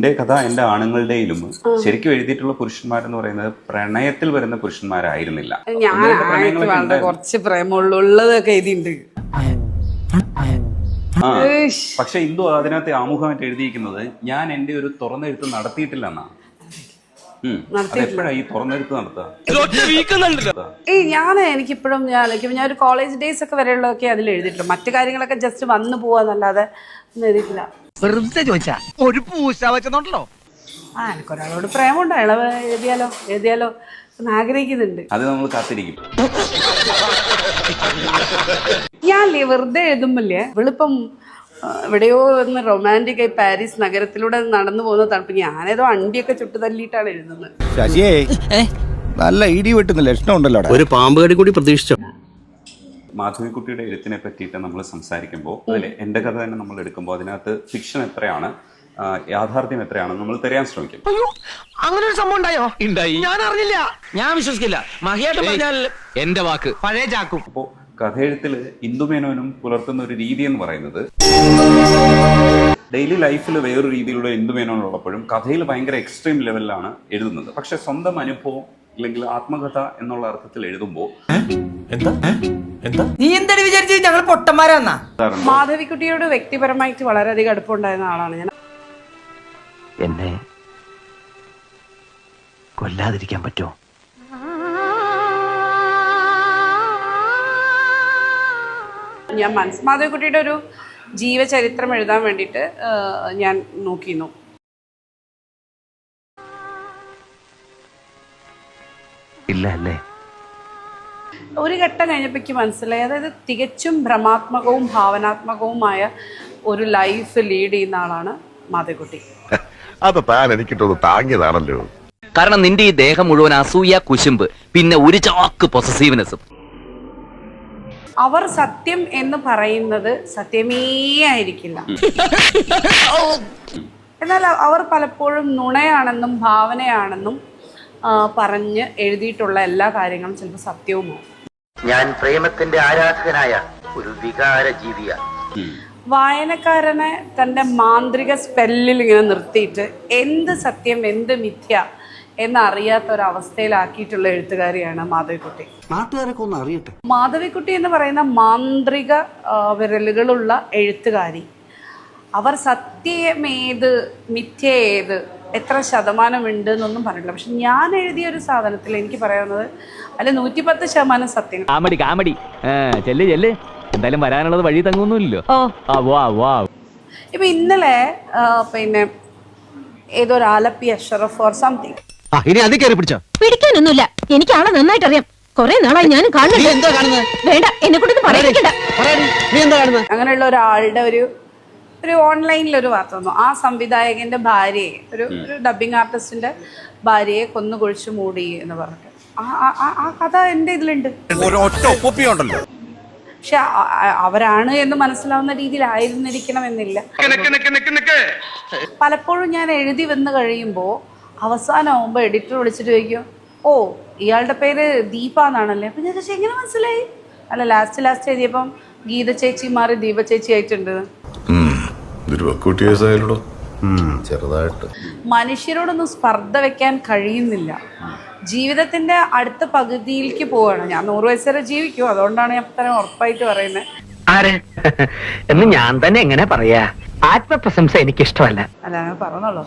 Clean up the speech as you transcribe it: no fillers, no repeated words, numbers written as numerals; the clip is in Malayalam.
നിന്റെ കഥ എൻ്റെ ആണുങ്ങളുടെയിലും ശരിക്കും എഴുതിയിട്ടുള്ള പുരുഷന്മാരെന്ന് പറയുന്നത് പ്രണയത്തിൽ വരുന്ന പുരുഷന്മാരായിരുന്നില്ല. ഞാൻ കുറച്ച് പ്രേമുള്ളതൊക്കെ എഴുതിയിട്ടുണ്ട്. പക്ഷെ ഇന്ദു അതിനകത്ത് ആമുഖമായിട്ട് എഴുതിയിരിക്കുന്നത് ഞാൻ എൻ്റെ ഒരു തുറന്നെഴുത്ത് നടത്തിയിട്ടില്ല എന്നാണ്. എപ്പോഴാണ് ഈ തുറന്നെഴുത്ത് നടത്തുക? എനിക്കിപ്പോഴും ഞാൻ ഒരു കോളേജ് ഡേയ്സ് ഒക്കെ വരെയുള്ളതൊക്കെ അതിൽ എഴുതിയിട്ടുണ്ട്. മറ്റു കാര്യങ്ങളൊക്കെ ജസ്റ്റ് വന്നു പോവാന്നല്ലാതെ ഒന്നും എഴുതിയിട്ടില്ല. വെറുതെ ചോദിച്ചാ ഒരു പൂശ വെച്ചോണ്ടല്ലോ. എനിക്കൊരാളോട് പ്രേമുണ്ട്, അയാളെ എഴുതിയാലോ എന്ന് ആഗ്രഹിക്കുന്നുണ്ട്. അത് നമ്മൾ കാത്തിരിക്കും. ഞാൻ വെറുതെ എഴുതുമ്പല്ലേ വെളുപ്പം എവിടെയോ ഒന്ന് റൊമാൻറ്റിക് ആയി പാരീസ് നഗരത്തിലൂടെ നടന്നു പോകുന്ന തണുപ്പ് ഞാനേതോ അണ്ടിയൊക്കെ ചുട്ടു തല്ലിയിട്ടാണ് എഴുതുന്നത്. നല്ല ഇടി വെട്ടുന്ന ലക്ഷണം ഉണ്ടല്ലോ. ഒരു പാമ്പ് കടി കൂടി പ്രതീക്ഷിച്ചോ? മാധവിക്കുട്ടിയുടെ എഴുത്തിനെ പറ്റിയിട്ട് നമ്മൾ സംസാരിക്കുമ്പോൾ അതിൽ എൻ്റെ കഥ തന്നെ നമ്മൾ എടുക്കുമ്പോൾ അതിനകത്ത് ഫിക്ഷൻ എത്രയാണ്, യാഥാർത്ഥ്യം എത്രയാണെന്ന് നമ്മൾ തിരയാൻ ശ്രമിക്കും. അങ്ങനെ ഒരു സംഭവം ഉണ്ടായോ? ഉണ്ടായി. ഞാൻ അറിഞ്ഞില്ല. ഞാൻ വിശ്വസിക്കില്ല. മഹിയായിട്ട് പറഞ്ഞാൽ എന്റെ വാക്ക് പഴയ ചാക്കും. അപ്പോൾ കഥയെഴുത്തിൽ ഇന്ദുമേനോനും പുലർത്തുന്ന ഒരു രീതി എന്ന് പറയുന്നത് ഡെയിലി ലൈഫിൽ വേറൊരു രീതിയിലുള്ള ഇന്ദുമേനോനുള്ളപ്പോഴും കഥയിൽ ഭയങ്കര എക്സ്ട്രീം ലെവലിലാണ് എഴുതുന്നത്. പക്ഷെ സ്വന്തം അനുഭവം അല്ലെങ്കിൽ ആത്മകഥ എന്നുള്ള അർത്ഥത്തിൽ എഴുതുമ്പോൾ നീ എന്താണ് വിചാരിച്ചത് ഞങ്ങൾ പൊട്ടന്മാരാന്നാ? മാധവിക്കുട്ടിയോട് വ്യക്തിപരമായിട്ട് വളരെയധികം അടുപ്പമുണ്ടായിരുന്ന ആളാണ് ഞാൻ. എന്നെ കൊല്ലാതിരിക്കാൻ പറ്റുമോ? ഞാൻ മാധവിക്കുട്ടിയുടെ ഒരു ജീവചരിത്രം എഴുതാൻ വേണ്ടിയിട്ട് ഞാൻ നോക്കിയിരുന്നു. ഇല്ല അല്ലേ? ഒരു ഘട്ടം കഴിഞ്ഞപ്പോഴേക്ക് മനസ്സിലായി, അതായത് തികച്ചും ഭ്രമാത്മകവും ഭാവനാത്മകവുമായ ഒരു ലൈഫ് ലീഡ് ചെയ്യുന്ന ആളാണ് മാധവിക്കുട്ടി. അത് താൻ എനിക്കിട്ടൊന്ന് താങ്ങിയതാണല്ലോ. കാരണം നിന്റെ ഈ ദേഹം മുഴുവൻ അസൂയ, കുശുമ്പ്, പിന്നെ ഒരു ചാക്ക് പൊസസീവ്നെസ്സും. അവർ സത്യം എന്ന് പറയുന്നത് സത്യമേ ആയിരിക്കില്ല. എന്നാൽ അവർ പലപ്പോഴും നുണയാണെന്നും ഭാവനയാണെന്നും പറഞ്ഞ് എഴുതിയിട്ടുള്ള എല്ലാ കാര്യങ്ങളും ചിലപ്പോൾ സത്യവുമാവും. ഞാൻ പ്രേമത്തിന്റെ ആരാധകനായ ഒരു വികാര ജീവിയാണ്. വായനക്കാരനെ തൻ്റെ മാന്ത്രിക സ്പെല്ലിൽ ഇങ്ങനെ നിർത്തിയിട്ട് എന്ത് സത്യം എന്ത് മിഥ്യ എന്നറിയാത്ത ഒരവസ്ഥയിലാക്കിയിട്ടുള്ള എഴുത്തുകാരിയാണ് മാധവിക്കുട്ടി. നാട്ടുകാരൊക്കെ ഒന്ന് അറിയട്ടെ. മാധവിക്കുട്ടി എന്ന് പറയുന്ന മാന്ത്രിക വിരലുകളുള്ള എഴുത്തുകാരി. അവർ സത്യമേത് മിഥ്യ ഏത് എത്ര ശതമാനമുണ്ട് എന്നൊന്നും പറഞ്ഞില്ല. പക്ഷെ ഞാൻ എഴുതിയ ഒരു സാധനത്തിൽ എനിക്ക് പറയാവുന്നത് അതിൽ 110% സത്യം. കാമഡി ചെല്ല് എന്തായാലും വരാനുള്ളത് വഴി തങ്ങുന്നില്ലല്ലോ. ഇപ്പൊ ഇന്നലെ പിന്നെ ഏതൊരു ആലപ്പി അഷറഫ് ഓർ സംതിങ് പിടിക്കാനൊന്നുമില്ല. എനിക്ക് ആളെ നന്നായിട്ട് അറിയാം. കൊറേ നാളായി ഞാൻ കാണുന്നുണ്ട്. വേണ്ട, എന്നെ കൊണ്ടൊന്നും പറയിക്കണ്ട. അങ്ങനെയുള്ള ഒരാളുടെ ഒരു ഓൺലൈനിൽ ഒരു വാർത്ത വന്നു. ആ സംവിധായകന്റെ ഭാര്യയെ, ഒരു ഡബിങ് ആർട്ടിസ്റ്റിന്റെ ഭാര്യയെ കൊന്നുകുഴിച്ചു മൂടി എന്ന് പറഞ്ഞിട്ട് ആ കഥ എൻ്റെ ഇതിലുണ്ട്. പക്ഷെ അവരാണ് എന്ന് മനസ്സിലാവുന്ന രീതിയിലായിരുന്നിരിക്കണം എന്നില്ല. പലപ്പോഴും ഞാൻ എഴുതി വന്ന് കഴിയുമ്പോൾ അവസാനമാകുമ്പോൾ എഡിറ്റർ വിളിച്ചിട്ട് ചോദിക്കും, ഓ ഇയാളുടെ പേര് ദീപ എന്നാണല്ലേ. അപ്പം ഞാൻ ചോദിച്ചാൽ എങ്ങനെ മനസ്സിലായി? അല്ല ലാസ്റ്റ് എഴുതിയപ്പം ഗീത ചേച്ചി മാറി ദീപ ചേച്ചി ആയിട്ടുണ്ട്. ചെറുതായിട്ട് മനുഷ്യരോടൊന്നും സ്പർദ്ധ വെക്കാൻ കഴിയുന്നില്ല. ജീവിതത്തിന്റെ അടുത്ത പകുതിയിലേക്ക് പോവാണ്. ഞാൻ 100 വയസ്സ് വരെ ജീവിക്കും. അതുകൊണ്ടാണ് ഞാൻ ഇത്രയും ഉറപ്പായിട്ട് പറയുന്നത്. എന്ന് ഞാൻ തന്നെ എങ്ങനെ പറയാ? ആത്മപ്രശംസ എനിക്കിഷ്ടമല്ല. അല്ല, ഞാൻ പറഞ്ഞോളൂ.